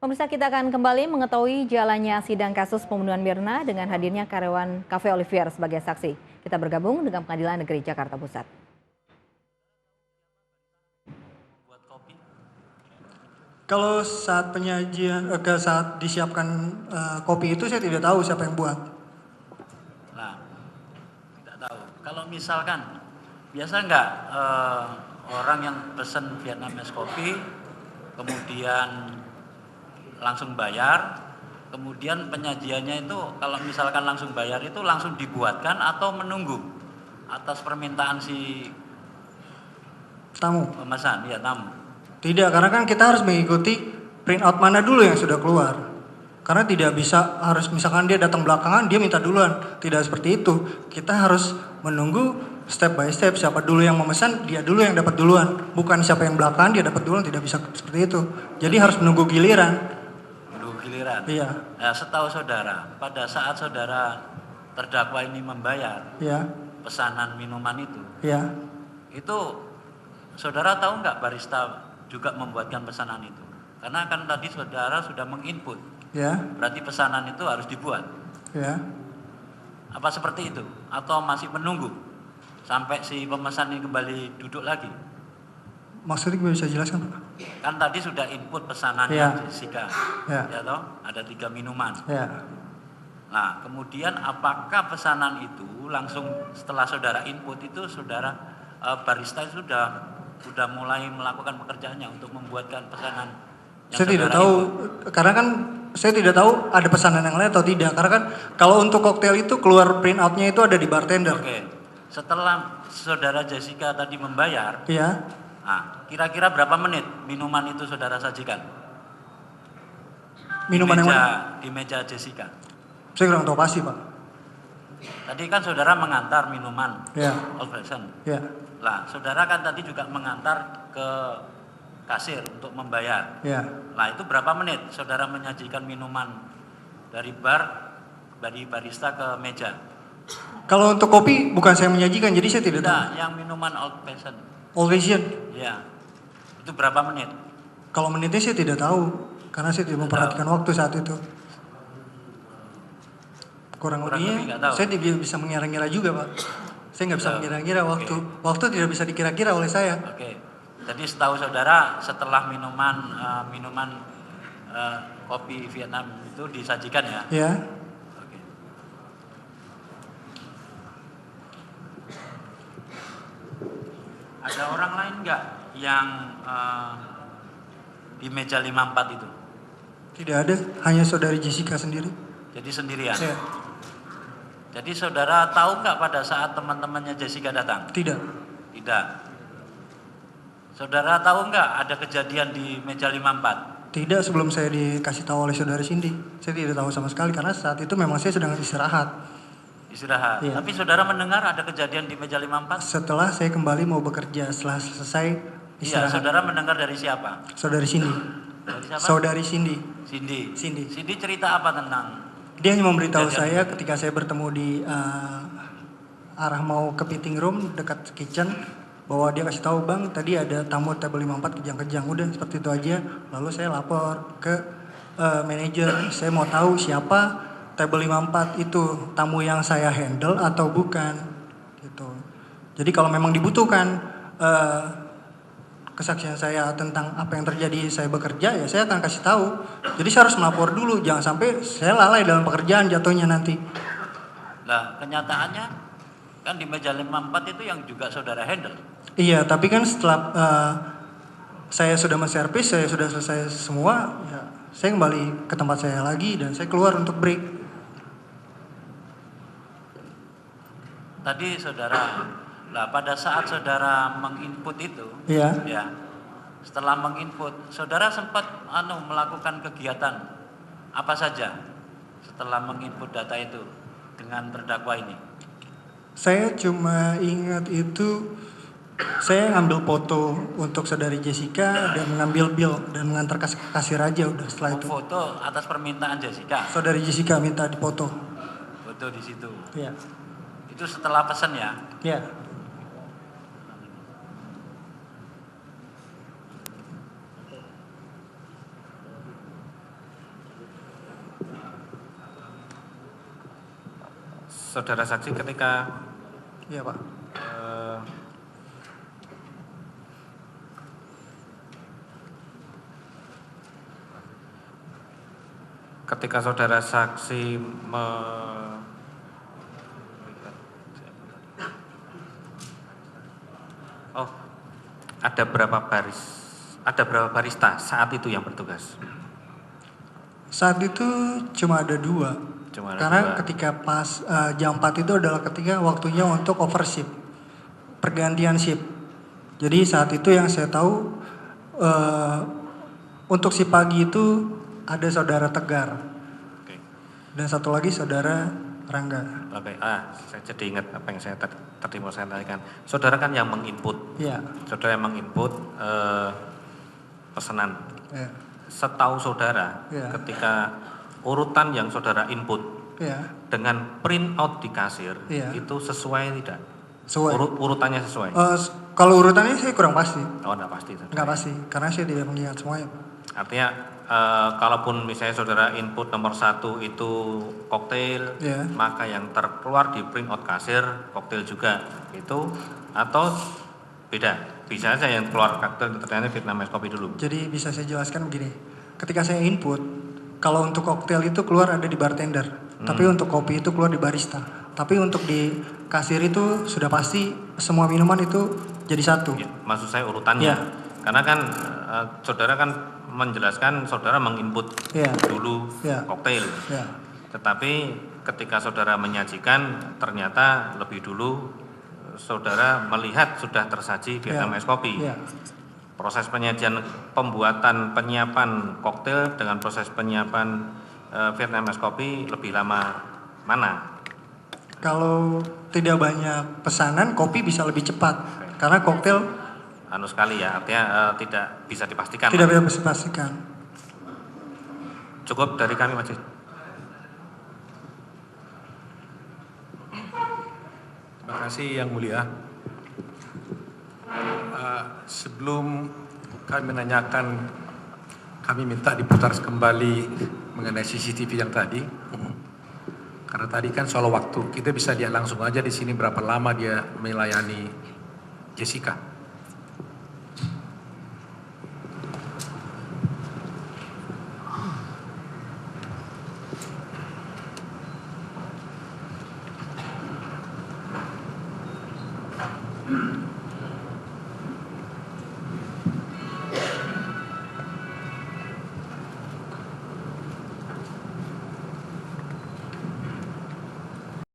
Pemirsa, kita akan kembali mengetahui jalannya sidang kasus pembunuhan Mirna dengan hadirnya karyawan Cafe Olivier sebagai saksi. Kita bergabung dengan Pengadilan Negeri Jakarta Pusat. Kalau saat penyajian, saat disiapkan kopi itu saya tidak tahu siapa yang buat. Nah, tidak tahu. Kalau misalkan biasa nggak orang yang pesen Vietnamese kopi, kemudian langsung bayar, kemudian penyajiannya itu kalau misalkan langsung bayar itu langsung dibuatkan atau menunggu atas permintaan si Tamu? pemesan, ya tamu. Tidak, karena kan kita harus mengikuti printout mana dulu yang sudah keluar. Karena tidak bisa harus misalkan dia datang belakangan dia minta duluan. Tidak seperti itu. Kita harus menunggu step by step, siapa dulu yang memesan dia dulu yang dapat duluan. Bukan siapa yang belakangan dia dapat duluan, tidak bisa seperti itu. Jadi harus menunggu giliran. Menunggu giliran. Iya. Nah, setahu saudara, pada saat saudara terdakwa ini membayar Iya. pesanan minuman Iya. itu saudara tahu nggak barista juga membuatkan pesanan itu? Karena kan tadi saudara sudah menginput, Ya. berarti pesanan itu harus dibuat. Ya. Apa seperti itu? Atau masih menunggu sampai si pemesan ini kembali duduk lagi? Maksudnya bisa jelaskan, Pak? Kan tadi sudah input pesanannya Ya. Jessica, Ya. ya toh? Ada 3 minuman. Ya. Nah, kemudian apakah pesanan itu langsung setelah saudara input itu saudara barista sudah mulai melakukan pekerjaannya untuk membuatkan pesanan yang Saya tidak saudara tahu, input? karena kan saya tidak tahu ada pesanan yang lain atau tidak. Karena kan kalau untuk koktail itu keluar printoutnya itu ada di bartender. Oke, setelah saudara Jessica tadi membayar, Iya. nah, kira-kira berapa menit minuman itu saudara sajikan? Minuman yang mana? Di meja Jessica. Saya kurang tahu pasti, Pak. Tadi kan saudara mengantar minuman Ya. old fashion. Ya. Lah, saudara kan tadi juga mengantar ke kasir untuk membayar. Ya. Nah, itu berapa menit saudara menyajikan minuman dari barista ke meja? Kalau untuk kopi bukan saya menyajikan, jadi saya tidak tahu. Tidak, yang minuman old fashion. Old fashion. Ya. Itu berapa menit? Kalau menitnya saya tidak tahu, karena saya tidak memperhatikan waktu saat itu. Kurang lebih lebihnya, nggak tahu. saya tidak bisa mengira-ngira juga, Pak. Saya nggak bisa Tahu. mengira-ngira waktu. Oke. Waktu tidak bisa dikira-kira oleh saya. Oke. Jadi setahu saudara setelah minuman kopi Vietnam itu disajikan ya? Ya. Oke. Ada orang lain nggak yang di meja 54 itu? Tidak ada, hanya saudari Jessica sendiri. Jadi sendirian? Ya. Jadi saudara tahu nggak pada saat teman-temannya Jessica datang? Tidak. Tidak. Saudara tahu nggak ada kejadian di meja 54? Tidak, sebelum saya dikasih tahu oleh saudari Cindy. Saya tidak tahu sama sekali karena saat itu memang saya sedang istirahat. Istirahat. Iya. Tapi saudara mendengar ada kejadian di meja 54? Setelah saya kembali mau bekerja, setelah selesai Iya, istirahat. saudara mendengar dari siapa? Saudari Cindy. Dari siapa? Saudari Cindy. Cindy. Cindy. Cindy cerita apa tentang? Dia hanya memberitahu Kejadian saya itu. ketika saya bertemu di arah mau ke meeting room dekat kitchen, bahwa dia kasih tahu, "Bang, tadi ada tamu table 54 kejang-kejang." Udah seperti itu aja. Lalu saya lapor ke manajer, saya mau tahu siapa table 54 itu, tamu yang saya handle atau bukan gitu. Jadi kalau memang dibutuhkan kesaksian saya tentang apa yang terjadi saya bekerja, ya saya akan kasih tahu. Jadi saya harus melapor dulu, jangan sampai saya lalai dalam pekerjaan jatuhnya nanti. Nah, kenyataannya kan di meja 54 itu yang juga saudara handle. Iya, tapi kan setelah saya sudah menservis, saya sudah selesai semua, ya saya kembali ke tempat saya lagi dan saya keluar untuk break. Tadi saudara, lah pada saat saudara menginput itu, Iya. ya, setelah menginput, saudara sempat melakukan kegiatan apa saja setelah menginput data itu dengan terdakwa ini? Saya cuma ingat itu, saya ngambil foto untuk saudari Jessica dan mengambil bill dan mengantar ke kasir aja udah setelah itu. Foto atas permintaan Jessica. Saudari Jessica minta dipoto. Foto di situ. Iya. Itu setelah pesan ya. Iya. saudara saksi ketika Iya Pak. ketika saudara saksi ada berapa barista saat itu yang bertugas? Saat itu cuma ada 2. Cuma ada Karena 2. ketika pas jam 4 itu adalah ketika waktunya untuk overship, pergantian shift. Jadi saat itu yang saya tahu untuk si pagi itu ada saudara Tegar. Oke. Dan satu lagi saudara Rangga. Oke, saya jadi ingat apa yang saya tadi mau saya tanyakan. Saudara kan yang menginput. Iya. Saudara yang menginput pesanan. Iya. Setahu saudara, Iya. ketika urutan yang saudara input Iya. dengan print out di kasir, Iya. itu sesuai tidak? Sesuai. Urutannya sesuai? Kalau urutannya saya kurang pasti. Oh, enggak pasti. Saudara. Nggak pasti, karena saya tidak mengingat semuanya. Artinya kalaupun misalnya saudara input nomor 1 itu koktail, Iya. maka yang terkeluar di print out kasir koktail juga itu, atau beda? Bisa saja yang keluar koktail ternyata Vietnamese Coffee dulu. Jadi bisa saya jelaskan begini. Ketika saya input, kalau untuk koktail itu keluar ada di bartender, tapi untuk kopi itu keluar di barista. Tapi untuk di kasir itu sudah pasti semua minuman itu jadi satu. Ya, maksud saya urutannya. Ya. Karena kan saudara kan menjelaskan saudara menginput Ya. dulu Ya. koktail. Ya. Tetapi ketika saudara menyajikan ternyata lebih dulu saudara melihat sudah tersaji Vietnamese Coffee. Ya. Proses penyajian penyiapan koktail dengan proses penyiapan Vietnamese Coffee lebih lama mana? Kalau tidak banyak pesanan, kopi bisa lebih cepat. Karena koktail Anu sekali ya, artinya tidak bisa dipastikan. tidak bisa dipastikan. Cukup dari kami Majelis. Terima kasih Yang Mulia. Sebelum kami menanyakan, kami minta diputar kembali mengenai CCTV yang tadi. Karena tadi kan soal waktu, kita bisa lihat langsung aja di sini berapa lama dia melayani Jessica.